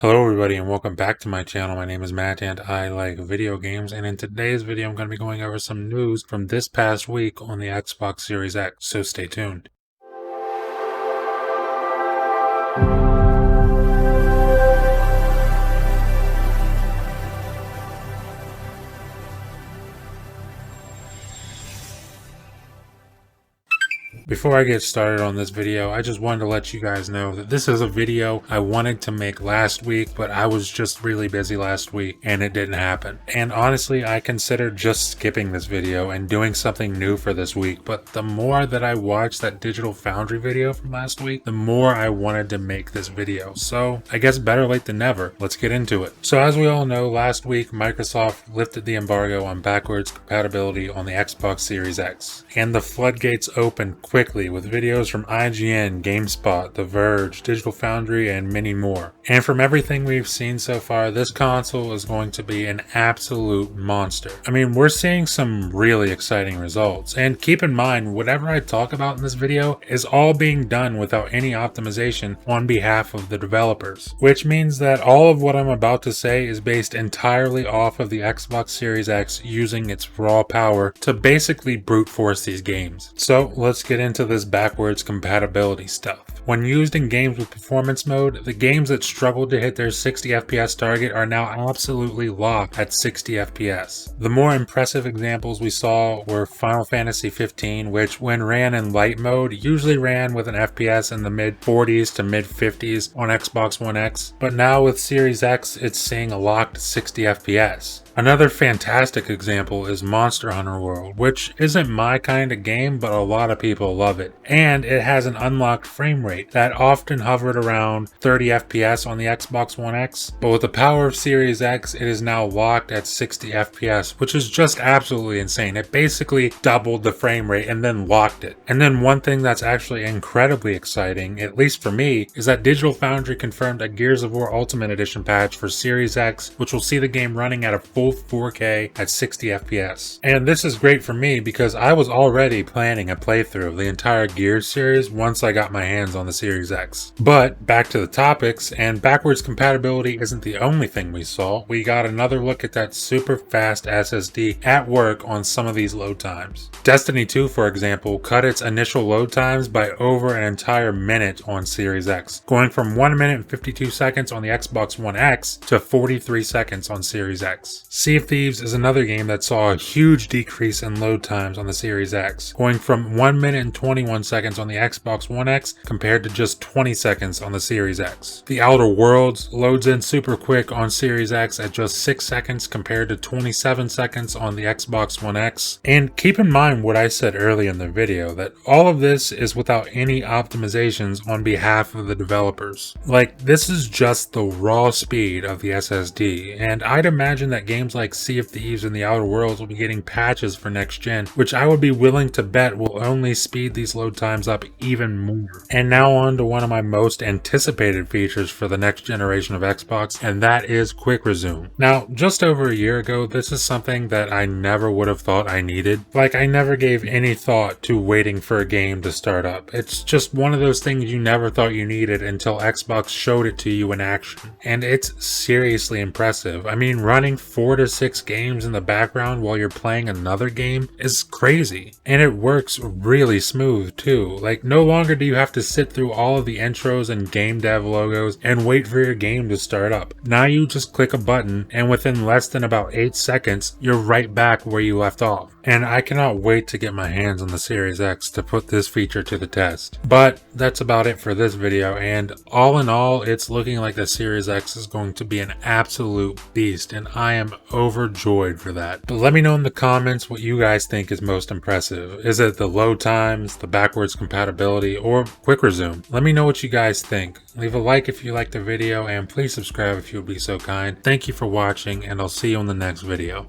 Hello everybody and welcome back to my channel. My name is Matt and I like video games, and in today's video I'm going to be going over some news from this past week on the Xbox Series X, so stay tuned. Before I get started on this video, I just wanted to let you guys know that this is a video I wanted to make last week, but I was just really busy last week and it didn't happen. And honestly, I considered just skipping this video and doing something new for this week, but the more that I watched that Digital Foundry video from last week, the more I wanted to make this video. So I guess better late than never. Let's get into it. So as we all know, last week Microsoft lifted the embargo on backwards compatibility on the Xbox Series X, and the floodgates opened quickly with videos from IGN, GameSpot, The Verge, Digital Foundry, and many more. And from everything we've seen so far, this console is going to be an absolute monster. I mean, we're seeing some really exciting results. And keep in mind, whatever I talk about in this video is all being done without any optimization on behalf of the developers, which means that all of what I'm about to say is based entirely off of the Xbox Series X using its raw power to basically brute force these games. So let's get into this backwards compatibility stuff. When used in games with performance mode, the games that struggled to hit their 60 FPS target are now absolutely locked at 60 FPS. The more impressive examples we saw were Final Fantasy 15, which when ran in light mode usually ran with an FPS in the mid 40s to mid 50s on Xbox One X, but now with Series X it's seeing a locked 60 FPS. Another fantastic example is Monster Hunter World, which isn't my kind of game, but a lot of people love it. And it has an unlocked frame rate that often hovered around 30 FPS on the Xbox One X, but with the power of Series X, it is now locked at 60 FPS, which is just absolutely insane. It basically doubled the frame rate and then locked it. And then one thing that's actually incredibly exciting, at least for me, is that Digital Foundry confirmed a Gears of War Ultimate Edition patch for Series X, which will see the game running at a full 4K at 60 FPS. And this is great for me because I was already planning a playthrough of the entire Gears series once I got my hands on the Series X. But back to the topics, and backwards compatibility isn't the only thing we saw. We got another look at that super fast SSD at work on some of these load times. Destiny 2, for example, cut its initial load times by over an entire minute on Series X, going from 1 minute and 52 seconds on the Xbox One X to 43 seconds on Series X. Sea of Thieves is another game that saw a huge decrease in load times on the Series X, going from 1 minute and 21 seconds on the Xbox One X compared to just 20 seconds on the Series X. The Outer Worlds loads in super quick on Series X at just 6 seconds compared to 27 seconds on the Xbox One X. And keep in mind what I said earlier in the video, that all of this is without any optimizations on behalf of the developers. Like, this is just the raw speed of the SSD, and I'd imagine that games like Sea of Thieves and the Outer Worlds will be getting patches for next gen, which I would be willing to bet will only speed these load times up even more. And now on to one of my most anticipated features for the next generation of Xbox, and that is Quick Resume. Now, just over a year ago, this is something that I never would have thought I needed. Like, I never gave any thought to waiting for a game to start up. It's just one of those things you never thought you needed until Xbox showed it to you in action. And it's seriously impressive. I mean, running 4 to 6 games in the background while you're playing another game is crazy. And it works really smooth too. Like, no longer do you have to sit through all of the intros and game dev logos and wait for your game to start up. Now you just click a button and within less than about 8 seconds, you're right back where you left off. And I cannot wait to get my hands on the Series X to put this feature to the test. But that's about it for this video, and all in all, it's looking like the Series X is going to be an absolute beast, and I am overjoyed for that. But let me know in the comments what you guys think is most impressive. Is it the load times, the backwards compatibility, or Quick Resume? Let me know what you guys think. Leave a like if you liked the video, and please subscribe if you would be so kind. Thank you for watching, and I'll see you in the next video.